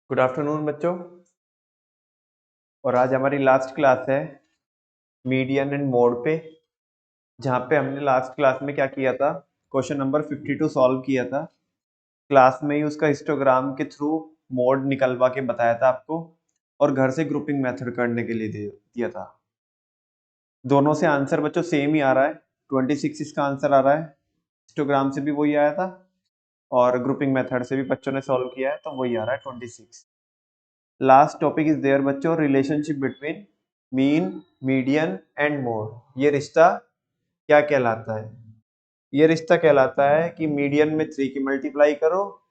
Good afternoon बच्चों। और आज हमारी लास्ट क्लास है मीडियन एंड मोड पे, जहाँ पे हमने लास्ट क्लास में क्या किया था, क्वेश्चन नंबर 52 सॉल्व किया था। क्लास में ही उसका हिस्टोग्राम के थ्रू मोड निकलवा के बताया था आपको, और घर से ग्रुपिंग मेथड करने के लिए दिया था। दोनों से आंसर बच्चों सेम ही आ रहा है, 26 इसका आंसर आ रहा है। हिस्टोग्राम से भी वही आया था और ग्रुपिंग मेथड से भी बच्चों ने सॉल्व किया है, तो वही आ रहा है 26। लास्ट टॉपिक इज देयर बच्चों, relationship between mean, median and mode. ये रिश्ता क्या कहलाता है? ये रिश्ता कहलाता है कि मीडियन में 3 की मल्टीप्लाई करो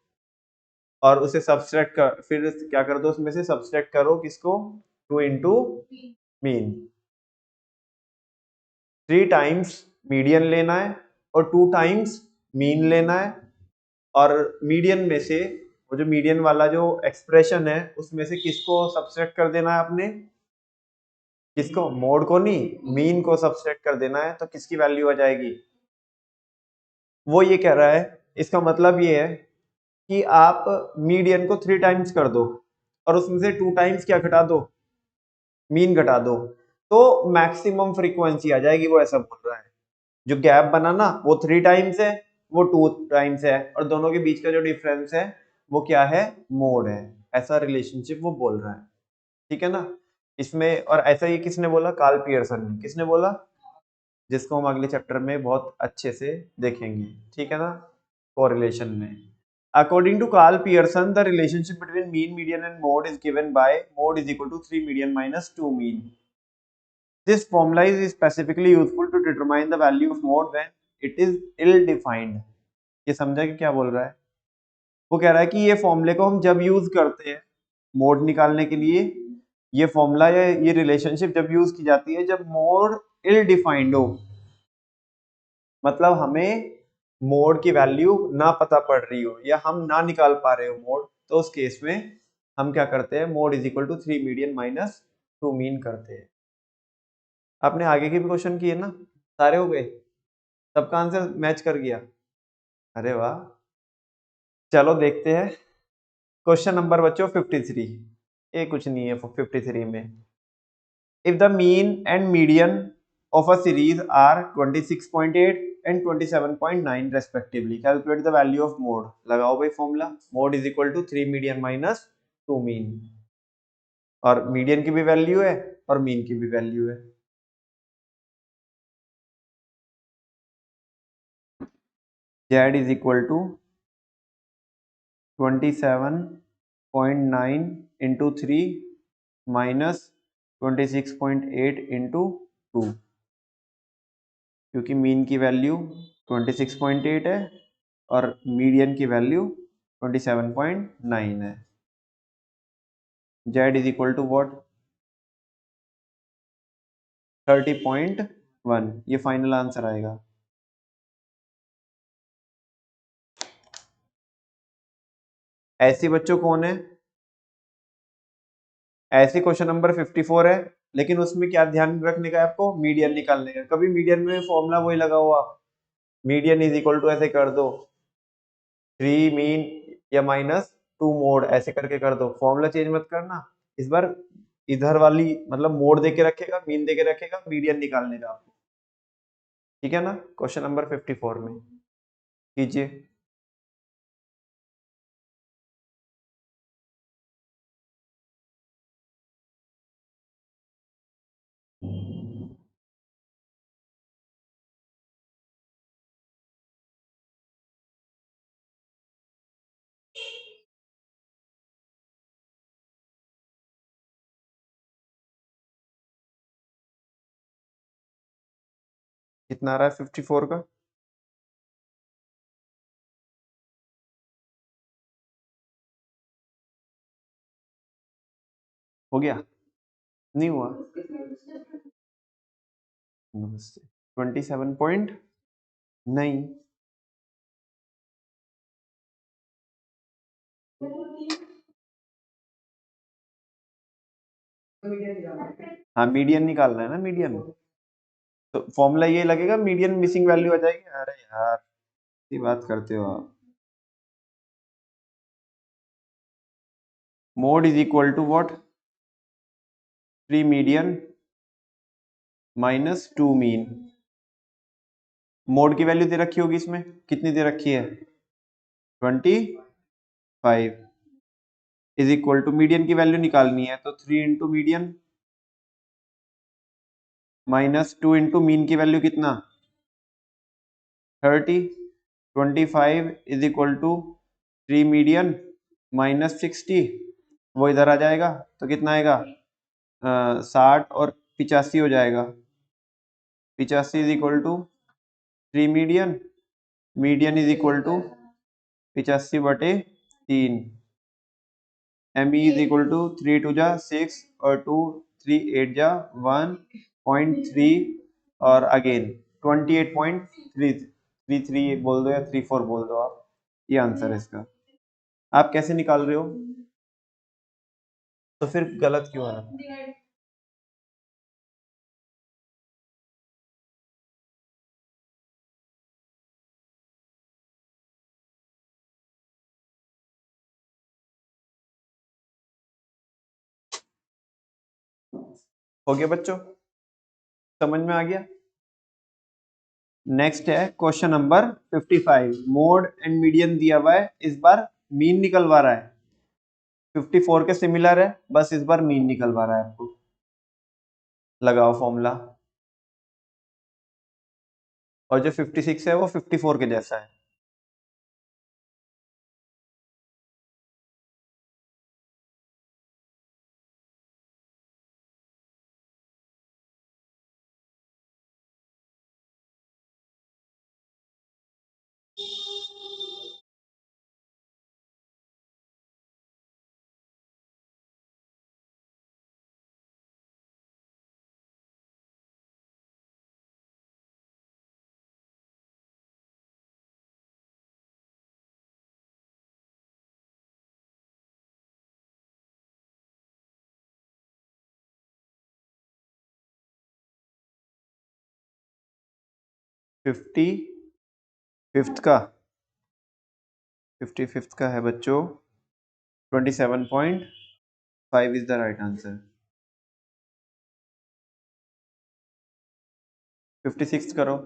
और उसे सबट्रैक्ट कर, फिर क्या कर दो, उसमें से सबट्रैक्ट करो किसको, 2 इंटू मीन। 3 टाइम्स मीडियन लेना है और 2 टाइम्स मीन लेना है, और मीडियन में से वो जो मीडियन वाला जो एक्सप्रेशन है उसमें से किसको सबट्रैक्ट कर देना है आपने, किसको, मोड को नहीं, मीन को सबट्रैक्ट कर देना है। तो किसकी वैल्यू आ जाएगी, वो ये कह रहा है। इसका मतलब ये है कि आप मीडियन को 3 टाइम्स कर दो और उसमें से 2 टाइम्स क्या घटा दो, मीन घटा दो, तो मैक्सिमम फ्रीक्वेंसी आ जाएगी। वो ऐसा बोल रहा है, जो गैप बना ना वो 3 टाइम्स है, वो 2 टाइम्स है, और दोनों के बीच का जो डिफरेंस है वो क्या है, मोड है। ऐसा रिलेशनशिप वो बोल रहा है, ठीक है ना। इसमें और ऐसा ही किसने बोला, कार्ल पियर्सन ने। किसने बोला? जिसको हम अगले चैप्टर में बहुत अच्छे से देखेंगे, ठीक है ना, कोरिलेशन में। According to Karl Pearson, the relationship between mean, median and mode is given by mode is equal to 3 median minus 2 mean. This formula is specifically useful to determine the value of mode when it is ill defined. ये समझा कि क्या बोल रहा है? वो कह रहा है कि ये फॉर्मूले को हम जब यूज करते हैं मोड निकालने के लिए, ये फॉर्मूला या ये रिलेशनशिप जब यूज की जाती है जब मोड इल डिफाइंड हो, मतलब हमें मोड की वैल्यू ना पता पड़ रही हो या हम ना निकाल पा रहे हो मोड, तो उस केस में हम क्या करते हैं, mode is equal to 3 median minus 2 mean करते हैं। आपने आगे के भी क्वेश्चन किए ना, सारे हो गए, सबका आंसर मैच कर गया। अरे वाह, चलो देखते हैं क्वेश्चन नंबर बच्चों 53। ये कुछ नहीं है 53 में। If the mean and median of a series are 26.8 and 27.9 respectively, calculate the value of mode। लगाओ भाई formula, mode is equal to 3 median minus 2 mean, और मीडियन की भी वैल्यू है और मीन की भी वैल्यू है। Z is equal to 27.9 into 3 minus 26.8 into 2, क्योंकि मीन की वैल्यू 26.8 है और मीडियन की वैल्यू 27.9 है। Z is equal to what, 30.1, ये फाइनल आंसर आएगा। ऐसी बच्चों कौन है, ऐसे क्वेश्चन नंबर 54 है, लेकिन उसमें क्या ध्यान रखने का है आपको, मीडियन निकालने का। कभी मीडियन में फॉर्मूला वही लगा हुआ, मीडियन इज इक्वल टू ऐसे कर दो 3 मीन या माइनस 2 मोड, ऐसे करके कर दो, फॉर्मूला चेंज मत करना। इस बार इधर वाली मतलब मोड देके रखेगा, मीन देके रखेगा, मीडियन निकालने का आपको, ठीक है ना। क्वेश्चन नंबर 54 में कीजिए। कितना आ रहा है 54 का? हो गया, नहीं हुआ? नमस्ते। 27 पॉइंट, नहीं, हाँ मीडियन निकालना है ना, मीडियन। तो फॉर्मूला ये लगेगा, मीडियन मिसिंग वैल्यू आ जाएगी। अरे यार, ये बात करते हो आप। Mode is equal to what, 3 median minus 2 mean. Mode की वैल्यू दे रखी होगी इसमें, कितनी दे रखी है 25, इज इक्वल टू मीडियन की वैल्यू निकालनी है तो 3 into median minus 2 into mean की वैल्यू कितना 30, 25 is equal to 3 median minus 60, वो इधर आ जाएगा तो कितना आएगा 60 और 85 हो जाएगा। 85 is equal to 3 median, median is equal to 85/3, M is equal to 3 2 जा 6 और 2 3 8 जा 1.3 और अगेन 28.33 बोल दो या 34 बोल दो आप, ये आंसर है इसका। आप कैसे निकाल रहे हो, तो फिर गलत क्यों आ रहा? हो गया बच्चों, समझ में आ गया। नेक्स्ट है question number 55, mode and median दिया हुआ है, इस बार मीन निकलवा रहा है। 54 के सिमिलर है, बस इस बार मीन निकलवा रहा है आपको। लगाओ फॉर्मूला, और जो 56 है वो 54 के जैसा है। फिफ्टी फिफ्थ का 55th का है बच्चों 27.5 इज द राइट आंसर। 56 करो।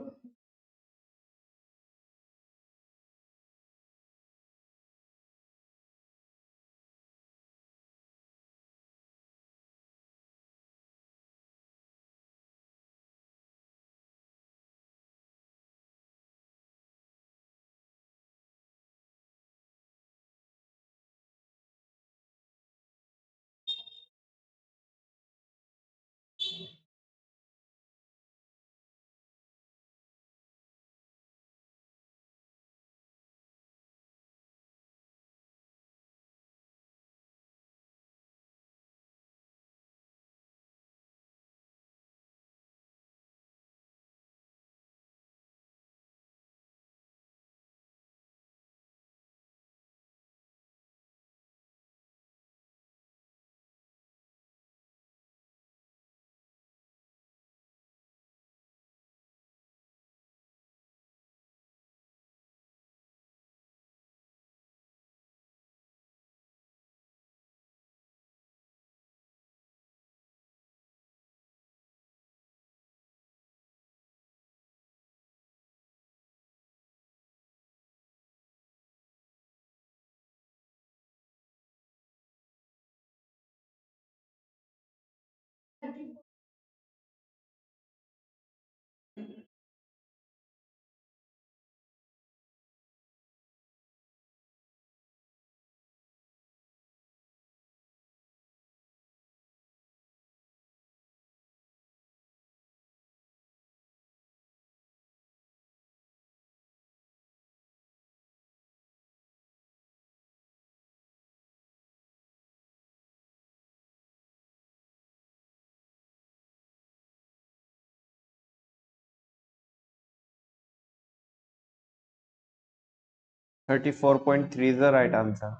34.3 is the right answer.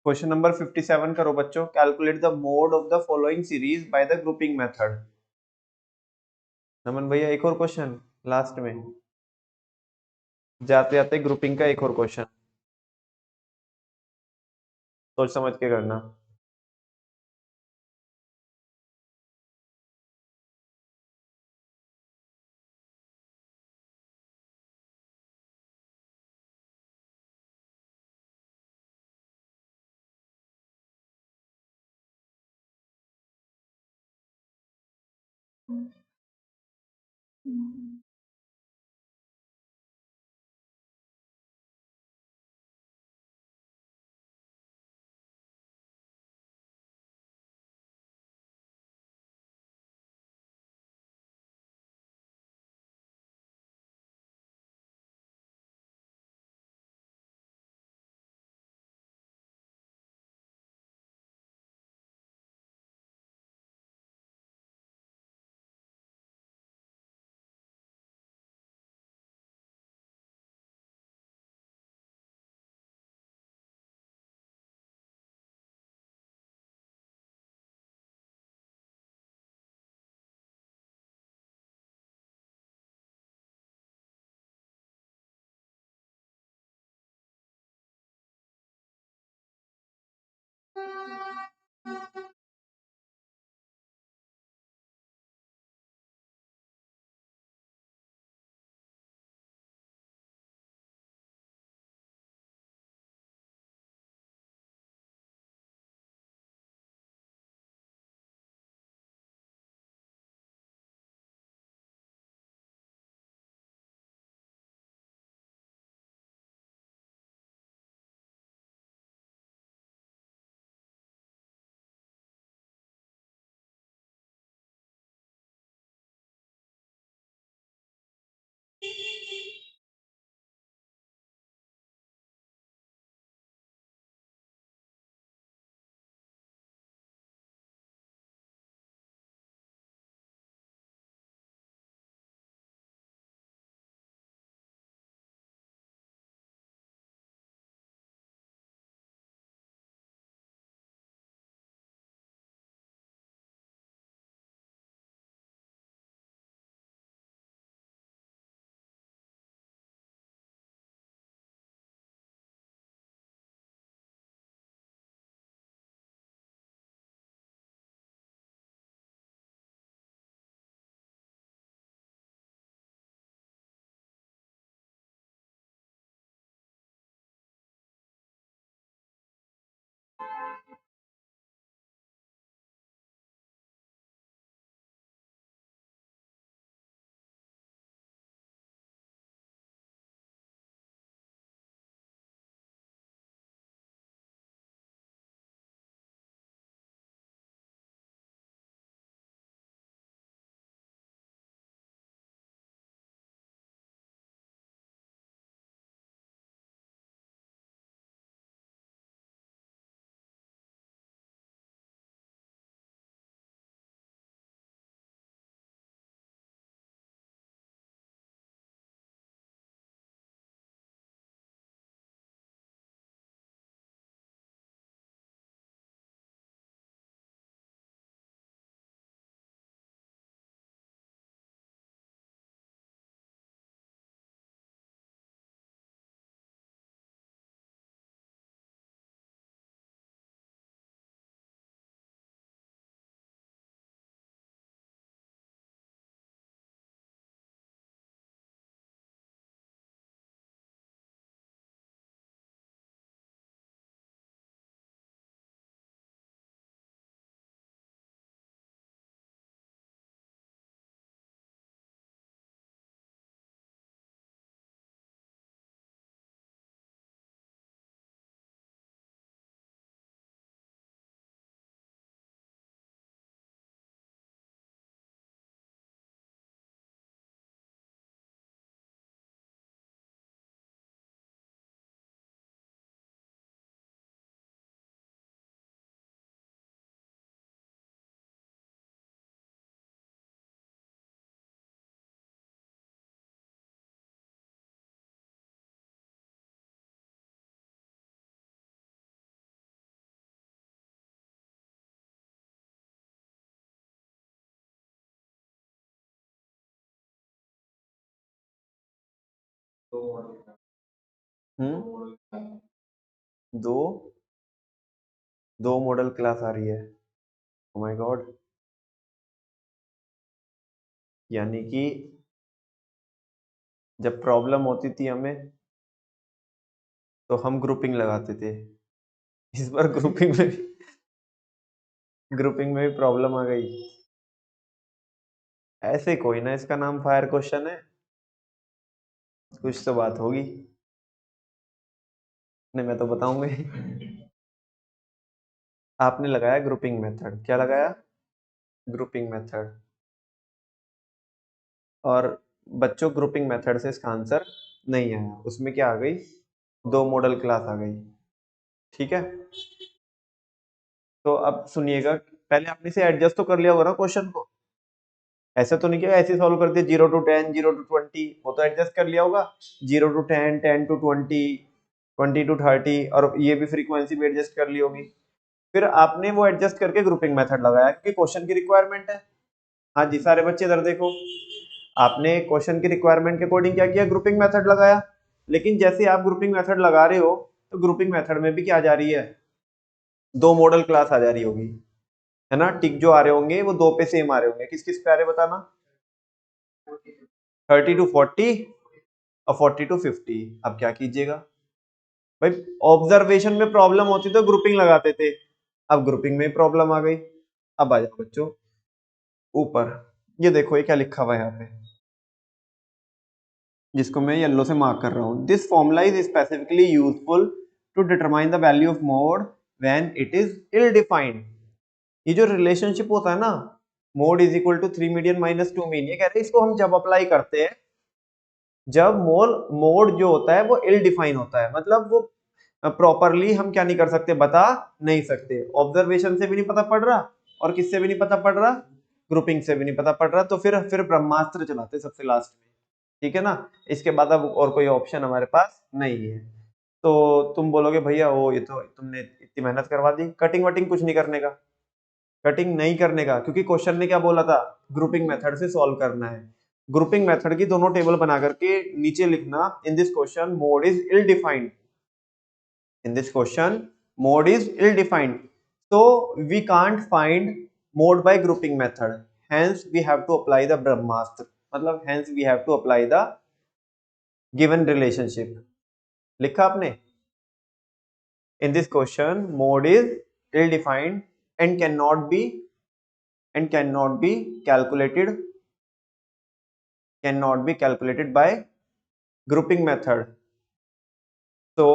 Question number 57 करो बच्चों, calculate the mode of the following series by the grouping method. Naman भैया एक और क्वेश्चन लास्ट में, जाते जाते ग्रुपिंग का एक और क्वेश्चन। सोच समझ के करना। हम्म। दो। दो मॉडल क्लास आ रही है। ओ माय गॉड, यानी कि जब प्रॉब्लम होती थी हमें तो हम ग्रुपिंग लगाते थे, इस बार ग्रुपिंग में भी प्रॉब्लम आ गई। ऐसे कोई ना इसका नाम फायर क्वेश्चन है, कुछ तो बात होगी। नहीं, मैं तो बताऊंगा ही। आपने लगाया ग्रुपिंग मेथड, क्या लगाया? Grouping method. और बच्चों ग्रुपिंग मेथड से इसका आंसर नहीं आया, उसमें क्या आ गई? दो मॉडल क्लास आ गई। ठीक है, तो अब सुनिएगा, पहले आपने से एडजस्ट तो कर लिया होगा ना क्वेश्चन को। ऐसा तो नहीं किया ऐसे सॉल्व कर दिया 0 to 10 0 to 20, वो तो एडजस्ट कर लिया होगा। 0 to 10 10 to 20 20 to 30, और ये भी फ्रीक्वेंसी भी एडजस्ट कर ली होगी। फिर आपने वो एडजस्ट करके ग्रुपिंग मेथड लगाया क्योंकि क्वेश्चन की रिक्वायरमेंट है। हाँ जी, सारे बच्चे इधर देखो, आपने क्वेश्चन की रिक्वायरमेंट के अकॉर्डिंग क्या किया? ग्रुपिंग मेथड लगाया। लेकिन जैसे आप ग्रुपिंग मेथड लगा रहे हो तो ग्रुपिंग मेथड में भी क्या आ जा रही है? दो मॉडल क्लास आ जा रही होगी, है ना? टिक जो आ रहे होंगे वो दो पे सेम आ रहे होंगे, किस किस पे आ रहे बताना? 30 to 40 और 40 to 50। अब क्या कीजिएगा भाई, ऑब्जर्वेशन में प्रॉब्लम होती तो ग्रुपिंग लगाते थे, अब ग्रुपिंग में प्रॉब्लम आ गई। अब आ जाओ बच्चों ऊपर, ये देखो ये क्या लिखा हुआ है यहाँ पे, जिसको मैं येलो से मार्क कर रहा हूँ। This formula is specifically useful to determine the value of mode when it is ill defined. ये जो रिलेशनशिप होता है ना, mode is equal to 3 median minus 2 mean, ये कह रहे हैं इसको हम जब अप्लाई करते हैं जब मोड जो होता है वो इल डिफाइन होता है, मतलब वो प्रॉपरली हम क्या नहीं कर सकते, बता नहीं सकते। ऑब्जर्वेशन से भी नहीं पता पड़ रहा और किससे भी नहीं पता पड़ रहा, ग्रुपिंग से भी नहीं पता पड़ रहा, तो फिर ब्रह्मास्त्र चलाते सबसे लास्ट में। ठीक है ना? इसके बाद अब और कोई ऑप्शन हमारे पास नहीं है। तो तुम बोलोगे भैया वो ये तो तुमने इतनी मेहनत करवा दी, कटिंग वटिंग कुछ नहीं करने का, कटिंग नहीं करने का, क्योंकि क्वेश्चन ने क्या बोला था? ग्रुपिंग मेथड से सॉल्व करना है। ग्रुपिंग मेथड की दोनों टेबल बना करके नीचे लिखना, in this question mode is ill defined, in this question mode is ill defined, so we can't find mode by grouping method, hence we have to apply the brahmastra, मतलब hence we have to apply the given relationship। लिखा आपने? in this question mode is ill defined and cannot be calculated by grouping method, so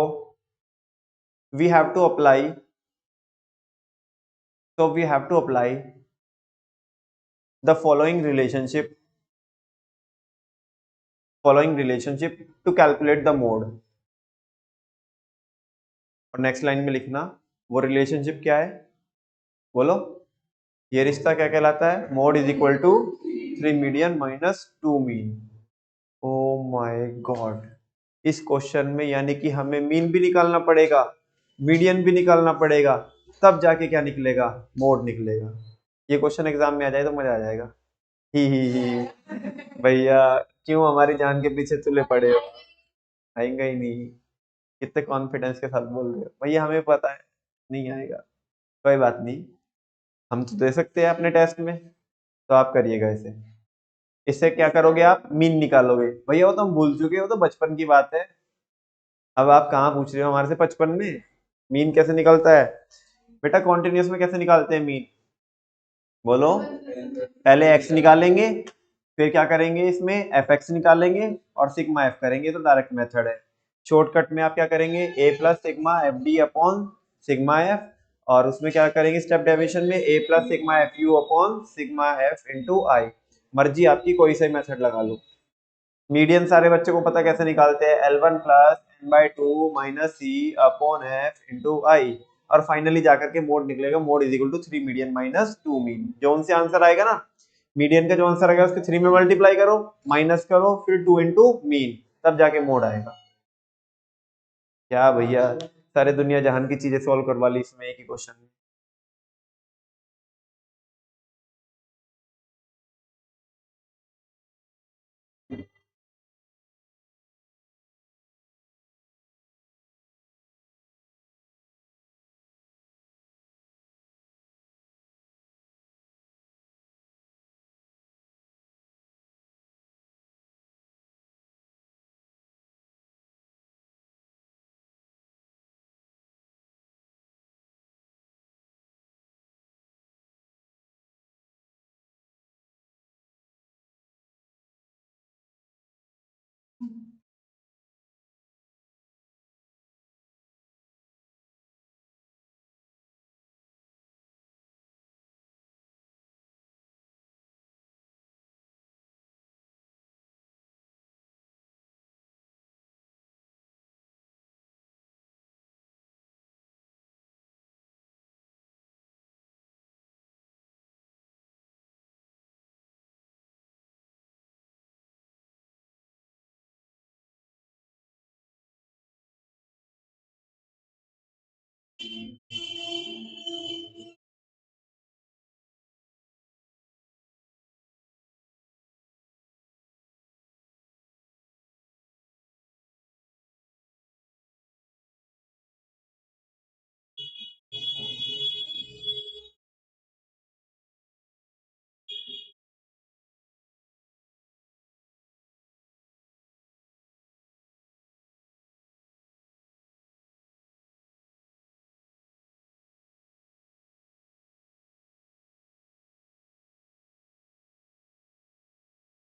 we have to apply the following relationship to calculate the mode। और next line में लिखना वो relationship क्या है, बोलो। ये रिश्ता क्या कहलाता है? Mode is equal to 3 median minus 2 mean. Oh my god, इस क्वेश्चन में यानी कि हमें मीन भी निकालना पड़ेगा, मीडियन भी निकालना पड़ेगा, तब जाके क्या निकलेगा? मोड निकलेगा। ये क्वेश्चन एग्जाम में आ जाए तो मजा आ जाएगा। ही भैया, क्यों हमारी जान के पीछे तुले पड़े हो? आएगा ही नहीं, कितने कॉन्फिडेंस के साथ बोल रहे हो भैया, हमें पता है नहीं आएगा। कोई बात नहीं, हम तो दे सकते हैं अपने टेस्ट में, तो आप करिएगा इसे। इससे क्या करोगे आप? मीन निकालोगे। भैया वो तो हम भूल चुके हो, तो बचपन की बात है। अब आप कहाँ पूछ रहे हो हमारे से बचपन में मीन कैसे निकलता है? बेटा कॉन्टिन्यूस में कैसे निकालते हैं मीन, बोलो। पहले एक्स निकालेंगे, फिर क्या करेंगे, इसमें एफ एक्स निकालेंगे और सिग्मा एफ करेंगे, तो डायरेक्ट मेथड है। शॉर्टकट में आप क्या करेंगे, A plus sigma F D upon sigma F, और उसमें क्या करेंगे स्टेप डेविएशन में, A plus sigma F U upon sigma F into I. मर्जी आपकी, कोई सा मेथड लगा लो। मीडियन सारे बच्चों को पता कैसे निकालते हैं, L1 plus N by two minus C upon F into I, और फाइनली जाकर के मोड निकलेगा, mode is equal to 3 median minus 2 mean. जो उनसे आंसर आएगा ना, मीडियन का जो आंसर आएगा उसके 3 में मल्टीप्लाई करो, माइनस करो, फिर 2 इंटू मीन, तब जाके मोड आएगा। क्या भैया, सारे दुनिया जहान की चीजें सॉल्व करवा ली इसमें एक ही क्वेश्चन में।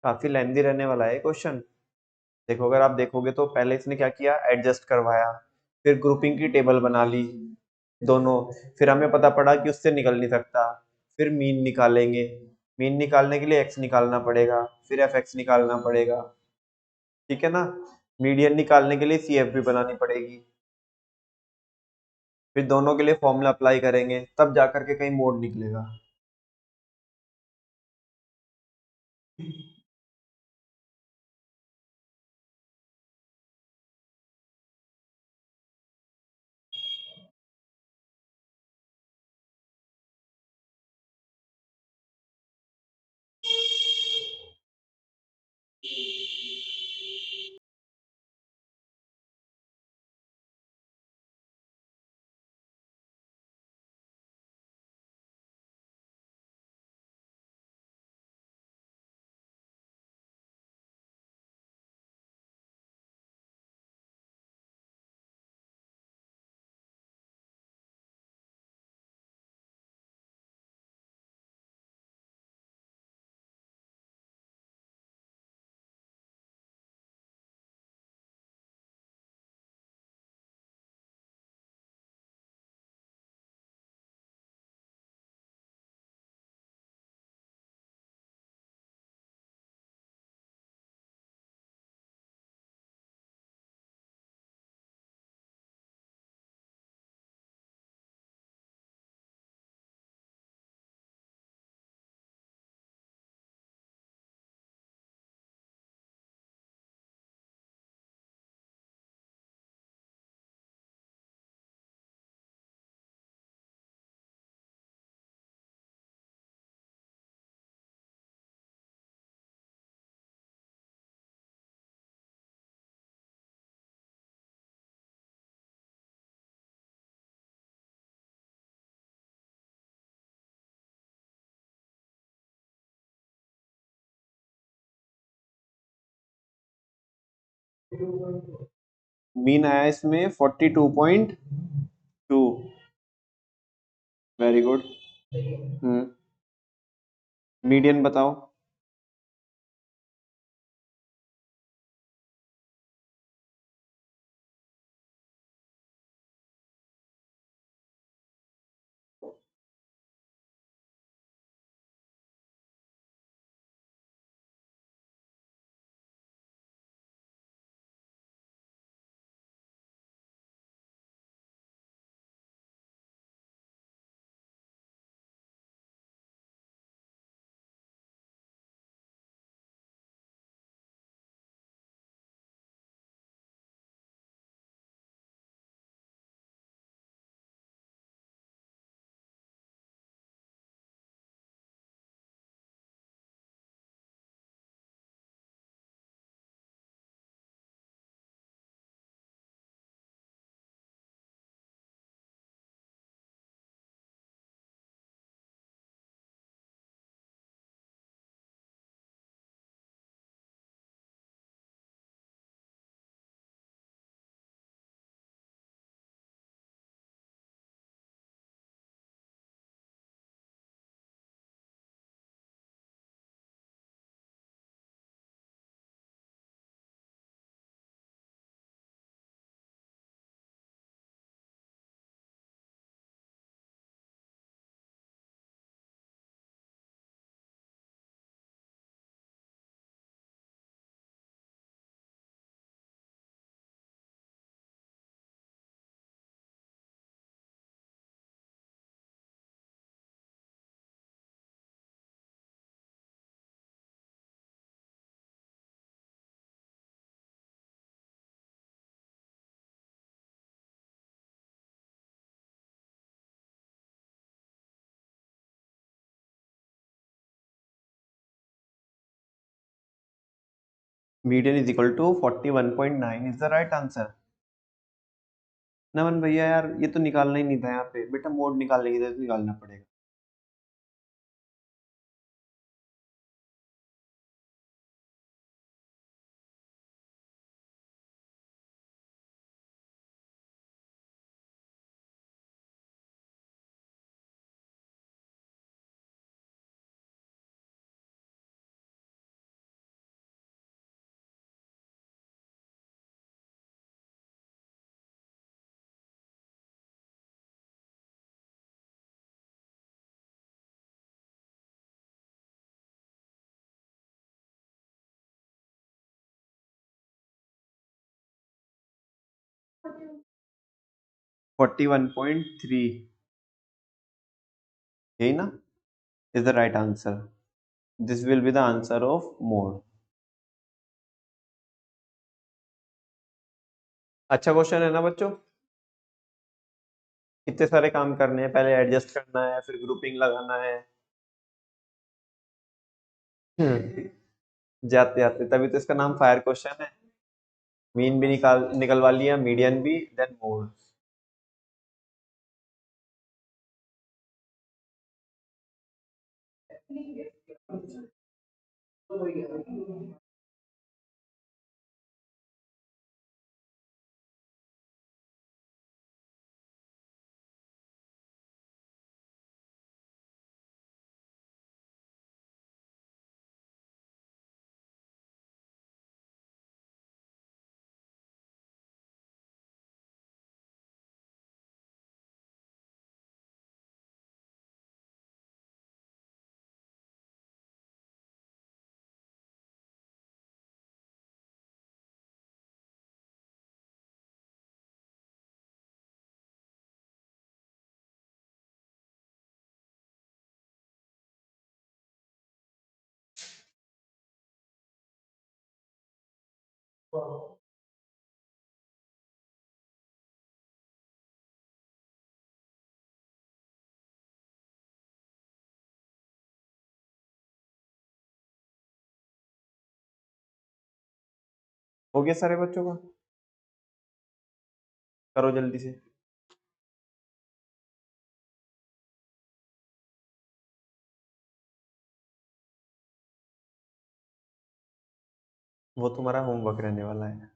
काफी लेंदी रहने वाला है क्वेश्चन। देखो, अगर आप देखोगे तो पहले इसने क्या किया, एडजस्ट करवाया, फिर ग्रुपिंग की टेबल बना ली दोनों, फिर हमें पता पड़ा कि उससे निकल नहीं सकता, फिर मीन निकालेंगे, मीन निकालने के लिए एक्स निकालना पड़ेगा, फिर एफ एक्स निकालना पड़ेगा, ठीक है ना। मीडियन निकालने के लिए सी एफ भी बनानी पड़ेगी, फिर दोनों के लिए फॉर्मूला अप्लाई करेंगे, तब जाकर के कहीं मोड निकलेगा। मीन आया इसमें 42.2। Very good. हम्म। मीडियन बताओ। Median is equal to 41.9 is the right answer. Naman भैया यार ये तो निकालना ही नहीं था यहाँ पे बेटा, मोड निकालने की तो निकालना पड़ेगा। फोर्टी वन पॉइंट थ्री यही ना is the right answer. This will be the answer of mode. अच्छा क्वेश्चन है ना बच्चों। कितने सारे काम करने हैं, पहले एडजस्ट करना है फिर ग्रुपिंग लगाना है। जाते जाते तभी तो इसका नाम फायर क्वेश्चन है। मीन भी निकलवा लिया, मीडियन भी, देन मोड। हो गया सारे बच्चों का? करो जल्दी से। वो तुम्हारा होमवर्क रहने वाला है।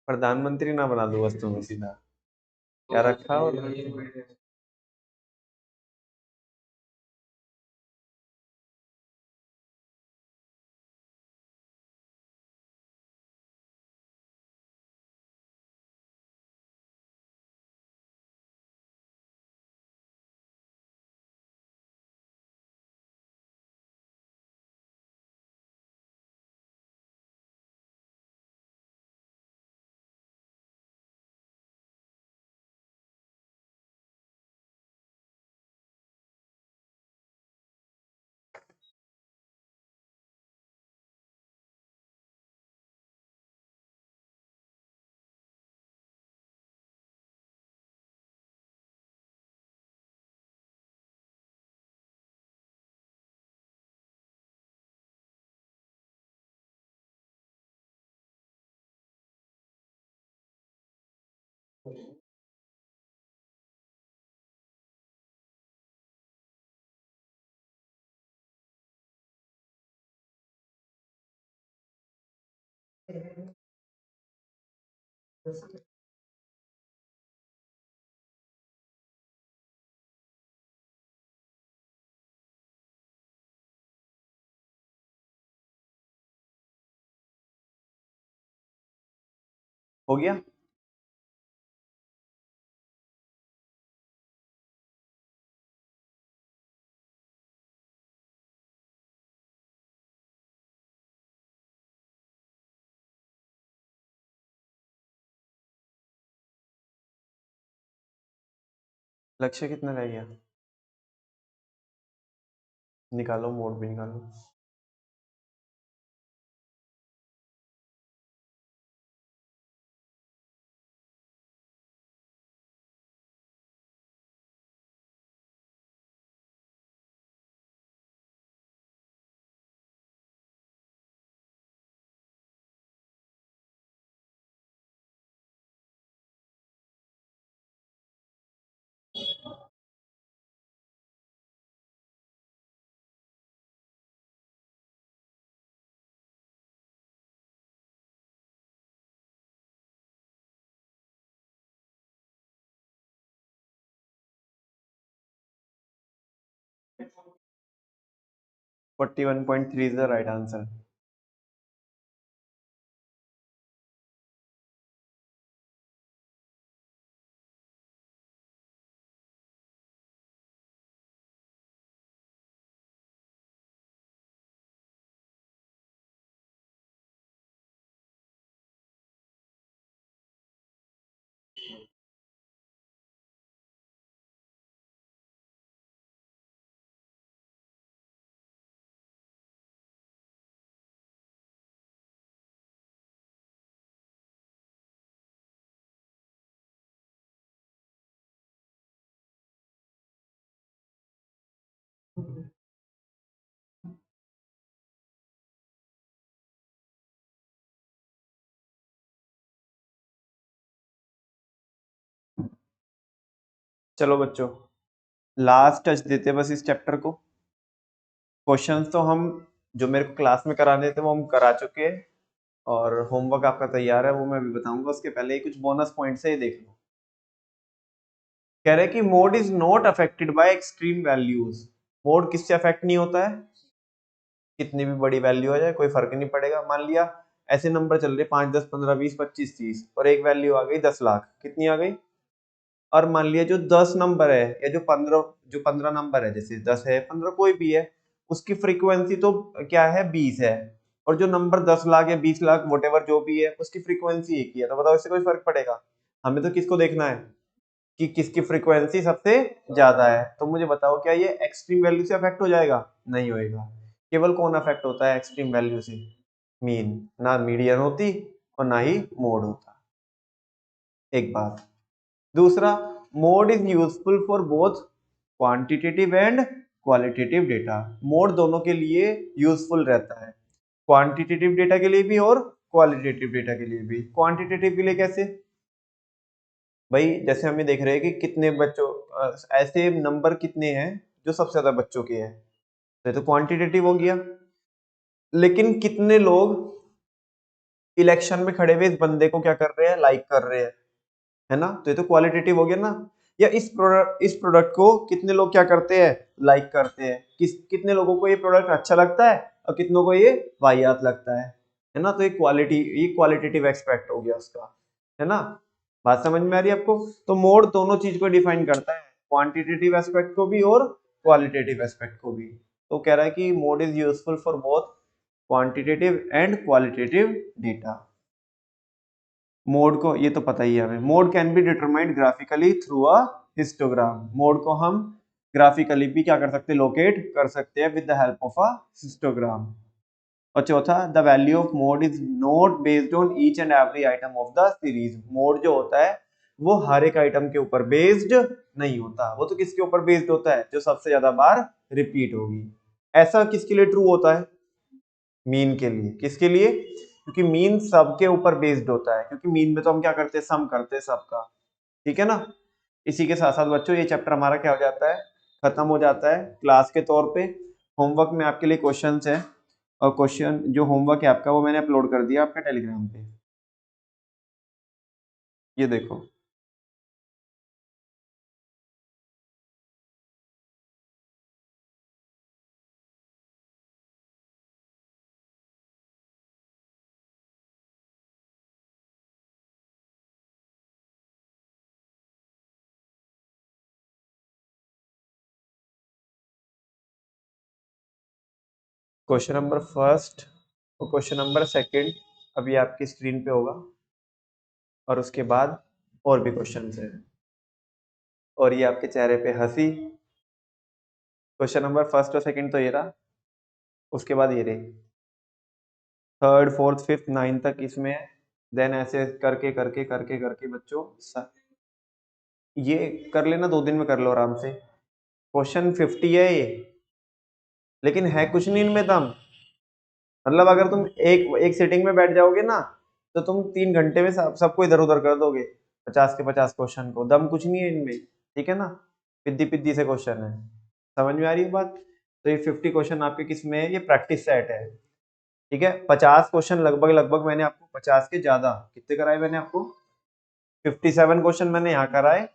प्रधानमंत्री ना बना दो बस तुम्हें सीधा। क्या रखा और हो गया? लक्ष्य कितना रह गया? निकालो, मोड भी निकालो। Forty 41.3 is the right answer. चलो बच्चों, लास्ट टच देते हैं बस इस चैप्टर को। क्वेश्चंस तो हम जो मेरे को क्लास में कराने थे वो हम करा चुके हैं, और होमवर्क आपका तैयार है, वो मैं अभी बताऊंगा। उसके पहले ही कुछ बोनस पॉइंट से ही देख लो। कह रहे हैं कि mode is not affected by extreme values. Mode किससे अफेक्ट नहीं होता है? कितनी भी बड़ी वैल्यू हो जाए कोई फर्क नहीं पड़ेगा। मान लिया ऐसे नंबर चल रहे 5, 10, 15, 20, 25, 30, और एक वैल्यू आ गई 10 लाख। कितनी आ गई? और मान लिया जो 10 नंबर है या जो 15 नंबर है, जैसे 10 है, 15, कोई भी है, उसकी फ्रीक्वेंसी तो क्या है, 20 है। और जो नंबर 10 लाख या 20 लाख वोटेवर जो भी है, उसकी फ्रीक्वेंसी एक ही है। तो बताओ इससे कोई फर्क पड़ेगा? हमें तो किसको देखना है कि किसकी फ्रीक्वेंसी सबसे ज्यादा है। तो मुझे बताओ, क्या ये एक्सट्रीम वैल्यू से अफेक्ट हो जाएगा? नहीं होएगा। केवल कौन अफेक्ट होता है एक्सट्रीम वैल्यू से? मीन। ना मीडियन होती और ना ही मोड होता। एक बात। दूसरा, mode is useful for both quantitative and qualitative data. Mode दोनों के लिए यूजफुल रहता है, क्वांटिटेटिव डेटा के लिए भी और क्वालिटेटिव डेटा के लिए भी। क्वांटिटेटिव के लिए कैसे? भाई जैसे हमें देख रहे हैं कि कितने बच्चों, ऐसे नंबर कितने हैं जो सबसे ज्यादा बच्चों के हैं, तो ये तो क्वांटिटेटिव हो गया। लेकिन कितने लोग इलेक्शन में खड़े हुए इस बंदे को क्या कर रहे हैं, लाइक कर रहे हैं, है ना, तो ये तो क्वालिटेटिव हो गया ना। या इस प्रोडक्ट को कितने लोग क्या करते हैं, लाइक करते हैं। कितने लोगों को ये प्रोडक्ट अच्छा लगता है और कितनों को ये वाहियात लगता है ना। तो ये क्वालिटेटिव एस्पेक्ट हो गया उसका, है ना। बात समझ में आ रही है आपको? तो मोड दोनों चीज को डिफाइन करता है, क्वांटिटेटिव एस्पेक्ट को भी और क्वालिटेटिव एस्पेक्ट को भी। तो कह रहा है कि mode is useful for both quantitative and qualitative data. Mode को ये तो पता ही है हमें। Mode can be determined graphically through a histogram. Mode को हम ग्राफिकली भी क्या कर सकते हैं, लोकेट कर सकते हैं with the help of a histogram. और चौथा, the value of mode is not based on each and every item of the series. Mode जो होता है वो हर एक आइटम के ऊपर बेस्ड नहीं होता, वो तो किसके ऊपर बेस्ड होता है, जो सबसे ज्यादा बार रिपीट होगी। ऐसा किसके लिए ट्रू होता है? मीन के लिए। किसके लिए? क्योंकि मीन सबके ऊपर बेस्ड होता है, क्योंकि मीन में तो हम क्या करते हैं, सम करते हैं सबका। ठीक है ना। इसी के साथ साथ बच्चों ये चैप्टर हमारा क्या हो जाता है, खत्म हो जाता है क्लास के तौर पे। होमवर्क में आपके लिए क्वेश्चंस है, और क्वेश्चन जो होमवर्क है आपका वो मैंने अपलोड कर दिया आपके टेलीग्राम पे। ये देखो। क्वेश्चन नंबर फर्स्ट और क्वेश्चन नंबर सेकंड अभी आपकी स्क्रीन पे होगा, और उसके बाद और भी क्वेश्चंस है। और ये आपके चेहरे पे हंसी। क्वेश्चन नंबर फर्स्ट और सेकंड तो ये रहा, उसके बाद ये रही, थर्ड फोर्थ फिफ्थ नाइन तक इसमें है। देन ऐसे करके करके करके करके बच्चों ये कर लेना, 2 दिन में कर लो आराम से। क्वेश्चन 50 है ये, लेकिन है कुछ नहीं इनमें दम। मतलब अगर तुम एक एक सिटिंग में बैठ जाओगे ना, तो तुम 3 घंटे में सबको इधर उधर कर दोगे, 50 के 50 क्वेश्चन को। दम कुछ नहीं है इनमें, ठीक है ना, पिद्दी पिद्दी से क्वेश्चन है। समझ में आ रही है बात? तो ये 50 क्वेश्चन आपके किस में है? ये प्रैक्टिस सेट है, ठीक है। 50 क्वेश्चन लगभग लगभग मैंने आपको, 50 के ज्यादा कितने कराए मैंने आपको, 57 क्वेश्चन मैंने यहाँ कराए,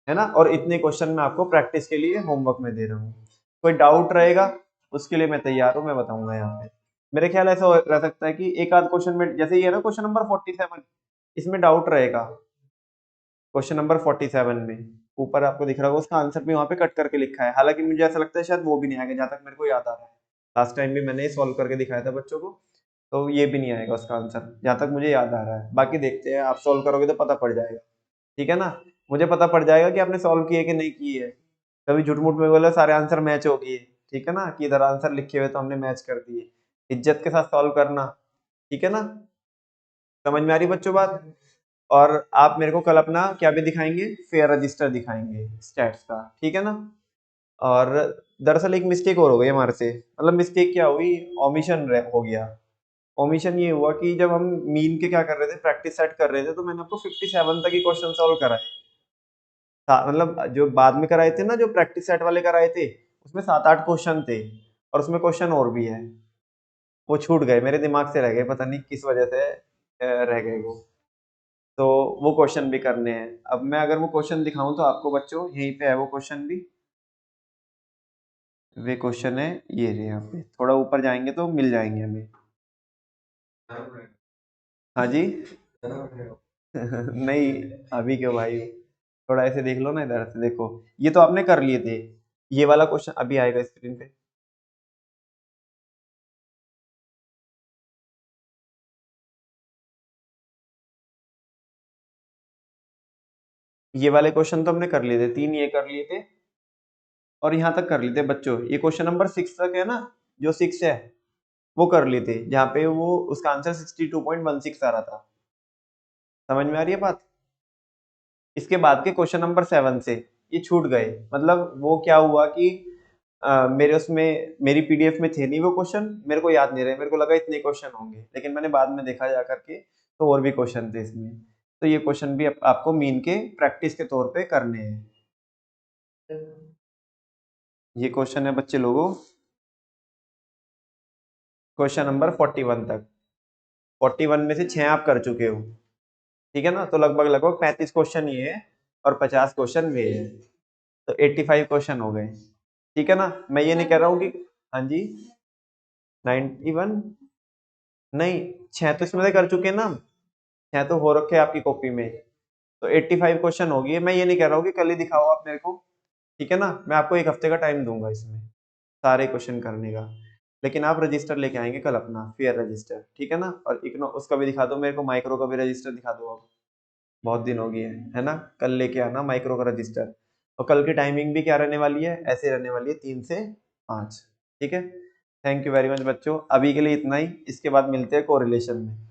है ना। और इतने क्वेश्चन मैं आपको प्रैक्टिस के लिए होमवर्क में दे रहा हूँ। कोई डाउट रहेगा उसके लिए मैं तैयार हूँ, मैं बताऊंगा यहाँ पे। मेरे ख्याल ऐसा रह सकता है कि एक आध क्वेश्चन में, जैसे ये है ना क्वेश्चन नंबर 47, इसमें डाउट रहेगा। क्वेश्चन नंबर 47 में ऊपर आपको दिख रहा होगा, उसका आंसर भी वहां पे कट करके लिखा है। हालांकि मुझे ऐसा लगता है शायद वो भी नहीं आएगा, जहां तक मेरे को याद आ रहा है। लास्ट टाइम भी मैंने सॉल्व करके दिखाया था बच्चों को, तो ये भी नहीं आएगा उसका आंसर, जहां तक मुझे याद आ रहा है। बाकी देखते हैं, आप सॉल्व करोगे तो पता पड़ जाएगा, ठीक है ना। मुझे पता पड़ जाएगा कि आपने सॉल्व किए कि नहीं किए। कभी झूठ मूठ में बोले सारे आंसर मैच हो गए, ठीक है ना, कि इधर आंसर लिखे हुए तो हमने मैच कर दिए। इज्जत के साथ सॉल्व करना, ठीक है ना। समझ में आ रही बच्चों बात? और आप मेरे को कल अपना क्या भी दिखाएंगे, फेयर रजिस्टर दिखाएंगे स्टैट्स का, ठीक है ना। और दरअसल एक मिस्टेक और हो गई हमारे से। मतलब मिस्टेक क्या हुई, ओमिशन हो गया। ओमिशन ये हुआ कि जब हम मीन के क्या कर रहे थे, प्रैक्टिस सेट कर रहे थे, तो मैंने आपको 57 तक ही क्वेश्चन सॉल्व कराए। मतलब जो बाद में कराए थे ना, जो प्रैक्टिस सेट वाले कराए थे, उसमें 7-8 क्वेश्चन थे, और उसमें क्वेश्चन और भी है, वो छूट गए मेरे दिमाग से, रह गए, पता नहीं किस वजह से रह गए वो। तो वो क्वेश्चन भी करने हैं। अब मैं अगर वो क्वेश्चन दिखाऊं तो आपको बच्चों, यहीं पे है वो क्वेश्चन भी, वे क्वेश्चन है ये रहे। यहाँ पे थोड़ा ऊपर जाएंगे तो मिल जाएंगे हमें। हाँ जी। नहीं, अभी क्यों भाई, थोड़ा ऐसे देख लो ना, इधर से देखो। ये तो आपने कर लिए थे, ये वाला क्वेश्चन अभी आएगा स्क्रीन पे। ये वाले क्वेश्चन तो हमने कर लिए थे, 3 ये कर लिए थे, और यहाँ तक कर लिए थे बच्चों। ये क्वेश्चन नंबर 6 तक है ना, जो 6 है वो कर लिए थे, जहाँ पे वो उसका आंसर 62.16 आ रहा था। समझ में आ रही है बात? इसके बाद के क्वेश्चन नंबर 7 से ये छूट गए। मतलब वो क्या हुआ कि मेरे उसमें, मेरी पीडीएफ में थे नहीं वो क्वेश्चन, मेरे को याद नहीं रहे। मेरे को लगा इतने क्वेश्चन होंगे, लेकिन मैंने बाद में देखा जा करके तो और भी क्वेश्चन थे इसमें। तो ये क्वेश्चन भी आपको मीन के प्रैक्टिस के तौर पे करने हैं। ये क्वेश्चन है बच्चे लोगों, क्वेश्चन नंबर 41 तक। 41 में से 6 आप कर चुके हो, ठीक है ना। तो लगभग लगभग 35 क्वेश्चन ये है, और 50 क्वेश्चन वे है, तो 85 क्वेश्चन हो गए, ठीक है ना। मैं ये नहीं कह रहा हूँ कि, हाँ जी, 91 नहीं, 6 तो इसमें से कर चुके हैं ना हम, 6 तो हो रखे हैं आपकी कॉपी में, तो 85 क्वेश्चन हो गए। मैं ये नहीं कह रहा हूँ कि कल ही दिखाओ आप मेरे को, ठीक है ना। मैं आपको 1 हफ्ते का टाइम दूंगा इसमें सारे क्वेश्चन करने का, लेकिन आप रजिस्टर लेके आएंगे कल अपना, फेयर रजिस्टर, ठीक है ना। और इग्नो उसका भी दिखा दो मेरे को, माइक्रो का भी रजिस्टर दिखा दो अब, बहुत दिन हो गए हैं, है ना। कल लेके आना माइक्रो का रजिस्टर। और कल की टाइमिंग भी क्या रहने वाली है, ऐसे रहने वाली है, 3 से 5, ठीक है। थैंक यू वेरी मच बच्चों, अभी के लिए इतना ही, इसके बाद मिलते हैं कोरिलेशन में।